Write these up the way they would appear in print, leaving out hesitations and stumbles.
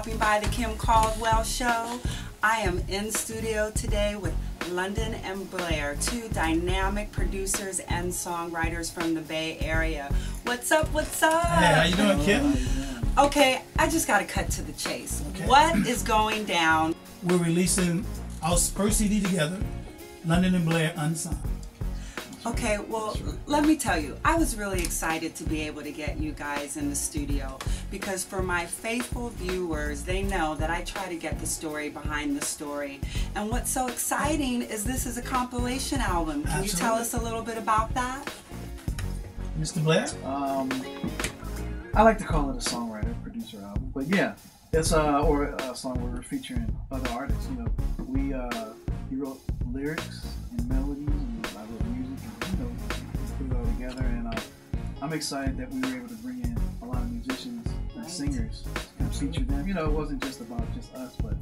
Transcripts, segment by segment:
stopping by the Kim Caldwell Show. I am in studio today with London and Blair, two dynamic producers and songwriters from the Bay Area. What's up, what's up? Hey, how you doing, Kim? Okay, I just got to cut to the chase. Okay. What is going down? We're releasing our first CD together, London and Blair, Unsung. Okay, well, let me tell you, I was really excited to be able to get you guys in the studio because for my faithful viewers, they know that I try to get the story behind the story. And what's so exciting is this is a compilation album. Can Absolutely. you tell us a little bit about that? Mr. Blair? I like to call it a songwriter, producer album, but yeah, it's or a song where we're featuring other artists. You know, he wrote lyrics and melodies, and I wrote music, and you know, put it all together. And I'm excited that we were able to bring in a lot of musicians and singers and feature them. You know, it wasn't just about just us, but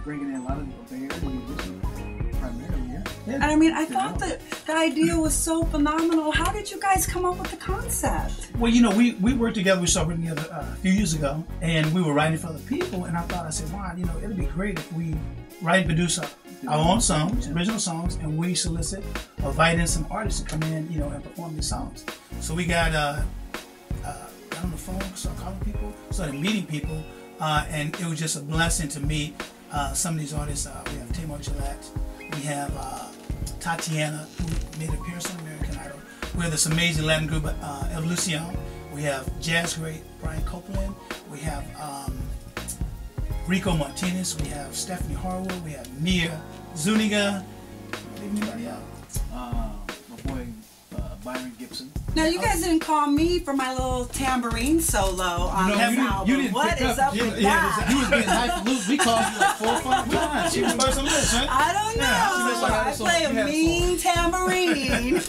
bringing in a lot of the Bay Area musicians primarily. Yeah. And I mean, I thought that the idea was so phenomenal. How did you guys come up with the concept? Well, you know, we worked together, we started working together a few years ago, and we were writing for other people, and I said, wow, you know, it'd be great if we write and produce our own songs, original songs, and we solicit or invite in some artists to come in, you know, and perform these songs. So we got on the phone, started calling people, started meeting people, and it was just a blessing to meet some of these artists. We have Tamar Gillette, we have Tatiana, who made an appearance on American Idol. We have this amazing Latin group, Evolution. We have jazz great Brian Copeland. We have Rico Martinez. We have Stephanie Harwood. We have Mia Zuniga. Anybody else? My boy Byron Gibson. Now, you guys didn't call me for my little tambourine solo on this album. You didn't what pick is up with that? You was getting highfalutin. We called you like 4 or 5 times. She was first on the list, right? I don't know. I play a mean tambourine.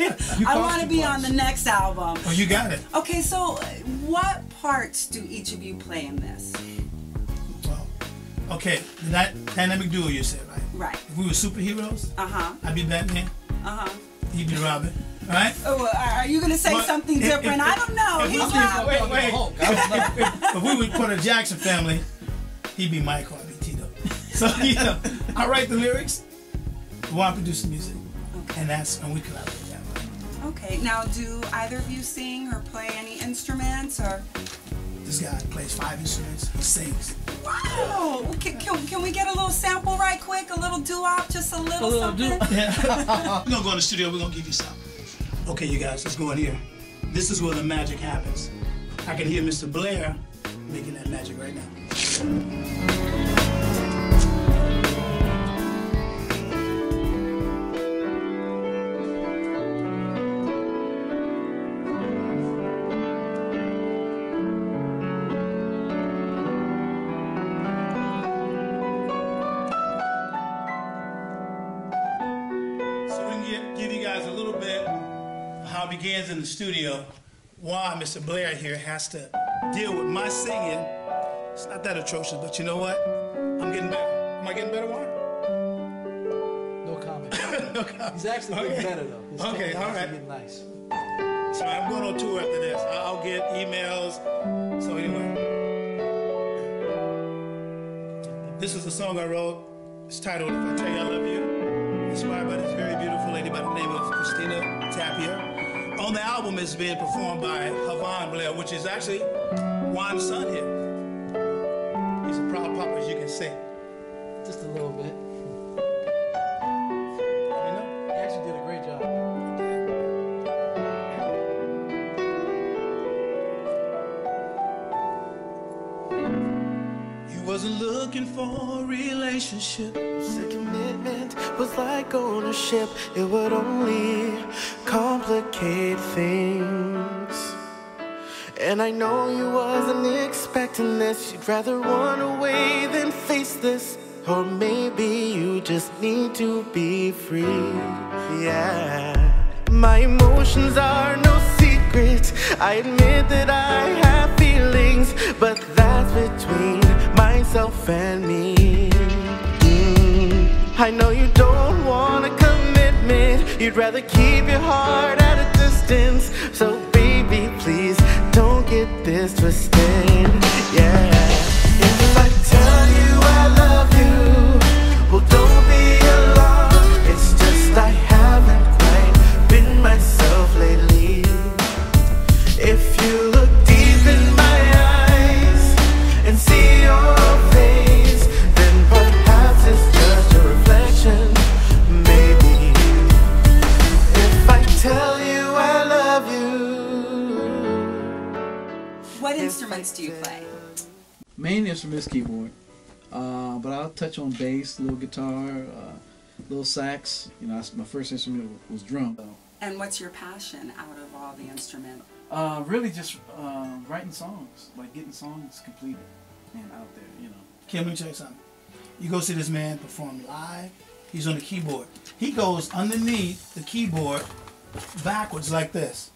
I want to be on the next album. Oh, you got it. Okay, so what parts do each of you play in this? Well, okay, that dynamic duo you said, right? Right. If we were superheroes, Uh-huh. I'd be Batman. Uh-huh. He'd be Robin. All right? Oh, are you going to say something different? I don't know. He's Robin. Wait. If we would put a Jackson family, he'd be Michael, I'd be Tito. So, you know, I write the lyrics, Juan produce the music, and we collaborate that way. Okay, now do either of you sing or play any instruments or? This guy plays 5 instruments, he sings. Wow! Can we get a little sample right quick? A little doo-wop, just a little something? Yeah. We're gonna go in the studio, we're gonna give you something. Okay, you guys, let's go in here. This is where the magic happens. I can hear Mr. Blair making that magic right now. Give you guys a little bit of how it begins in the studio. Why Mr. Blair here has to deal with my singing. It's not that atrocious, but you know what? I'm getting better. Am I getting better, Juan? No comment. No comment. He's actually getting better though. His Okay, all right. Getting nice. So I'm going on tour after this. I'll get emails. So anyway, this is a song I wrote. It's titled "If I Tell You I Love You." Inspired by this very beautiful lady by the name of Christina Tapia. On the album is being performed by Havon Blair, which is actually Juan's son here. He's a proud papa, as you can see. Just a little bit. You know? He actually did a great job. You wasn't looking for a relationship. The commitment was like ownership. It would only complicate things. And I know you wasn't expecting this. You'd rather run away than face this. Or maybe you just need to be free. Yeah. My emotions are no secret. I admit that I have feelings, but that's between myself and me. I know you don't want a commitment. You'd rather keep your heart at a distance. So baby, please don't get this twisted. Yeah. instrument is keyboard, but I'll touch on bass, little guitar, little sax. You know, my first instrument was drum. And what's your passion out of all the instruments? Really just writing songs, like getting songs completed and out there, you know. Kim, let me tell you something. You go see this man perform live, he's on the keyboard. He goes underneath the keyboard backwards like this,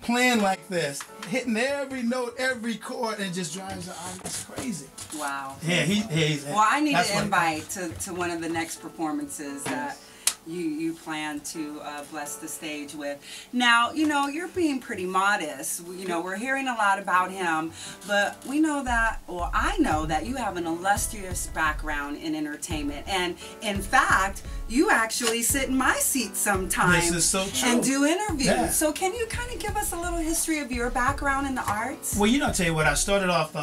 playing like this, hitting every note, every chord, and just drives the audience crazy. Wow. Yeah, he's well, I need an invite to one of the next performances that you plan to bless the stage with. Now, you know, you're being pretty modest. You know, we're hearing a lot about him, but we know that, or I know that you have an illustrious background in entertainment. And in fact, you actually sit in my seat sometimes. This is so true. And do interviews. Yeah. So can you kind of give us a little history of your background in the arts? Well, you know, I'll tell you what, I started off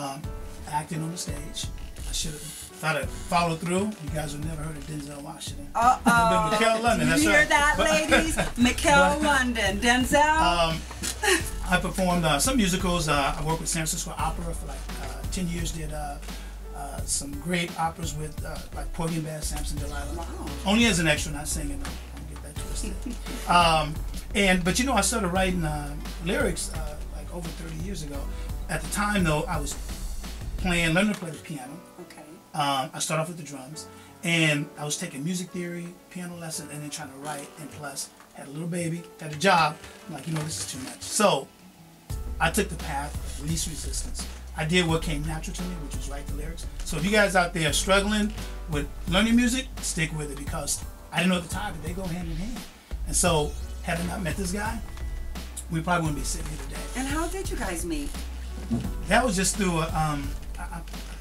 acting on the stage. I should have thought I'd follow through. You guys have never heard of Denzel Washington. Uh-oh. Mikkel London, You that's hear right. that, ladies? Mikkel London. Denzel? I performed some musicals. I worked with San Francisco Opera for like 10 years. Did some great operas with like Porgy and Bess, Samson Delilah. Wow. Only as an extra, not singing. Don't get that twisted. But you know, I started writing lyrics like over 30 years ago. At the time, though, I was learning to play the piano. Okay. I started off with the drums, and I was taking music theory, piano lesson, and then trying to write. And plus, had a little baby, had a job. I'm like, you know, this is too much. So I took the path of least resistance. I did what came natural to me, which was write the lyrics. So if you guys out there are struggling with learning music, stick with it, because I didn't know at the time that they go hand in hand. And so, had I not met this guy, we probably wouldn't be sitting here today. And how did you guys meet? That was just through I'm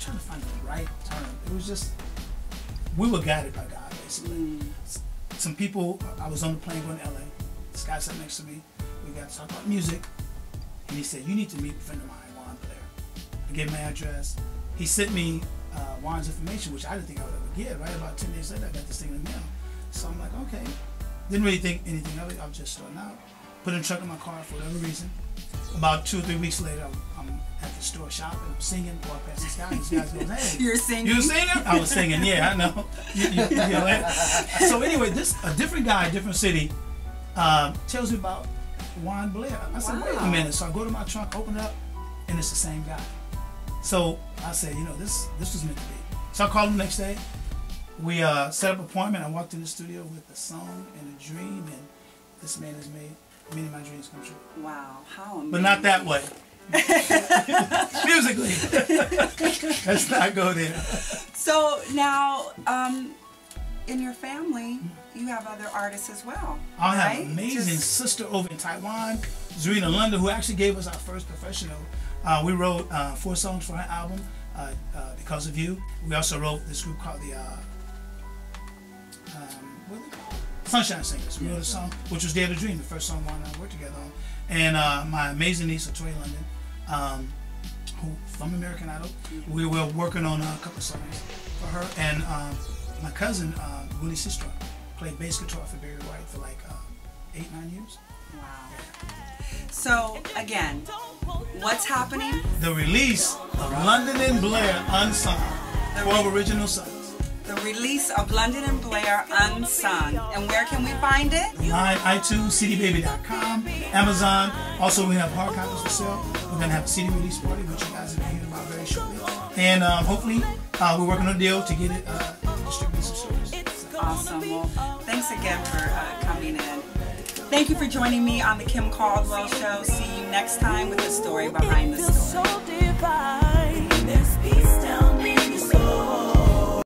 trying to find the right term. It was just, we were guided by God, basically. Some people, I was on the plane going to LA. This guy sat next to me. We got to talk about music. And he said, you need to meet a friend of mine, Juan Blair. I gave him my address. He sent me Juan's information, which I didn't think I would ever get. Right about 10 days later, I got this thing in the mail. So I'm like, okay. Didn't really think anything of it. I was just starting out. Put it in the trunk of my car for whatever reason. About 2 or 3 weeks later, I'm at the store shopping. I'm singing. Walk past this guy. This guy goes, "Hey, You're singing? You singing?" I was singing. Yeah, I know. You know that? So anyway, a different guy, different city, tells me about Juan Blair. I said, wait a minute. So I go to my trunk, open it up, and it's the same guy. So I said, you know, this was meant to be. So I called him the next day. We set up an appointment. I walked in the studio with a song and a dream, and this man has made many of my dreams come true. Wow, how amazing. But not that way. Musically. Let's not go there. So now, in your family, you have other artists as well. I have right? an amazing sister over in Taiwan, Zarina London, who actually gave us our first professional. We wrote 4 songs for her album, Because of You. We also wrote this group called the what are they called? Sunshine Singers. We wrote a song, which was Dare to Dream, the first song Juan and I worked together on. And my amazing niece, Latoya London, who from American Idol, we were working on a couple songs for her. And my cousin, Willie Sistro, played bass guitar for Barry White for like 8-9 years. Wow. So, again, what's happening? The release of London and Blair Unsung, 12 original songs. The release of London and Blair Unsung. And where can we find it? Online, iTunes, cdbaby.com, Amazon. Also, we have hard copies for sale. We're going to have a CD release party, which you guys are going to hear about very shortly. And hopefully, we're working on a deal to get it distributed some stores. Awesome. Well, thanks again for coming in. Thank you for joining me on the Kim Caldwell Show. See you next time with the story behind the story.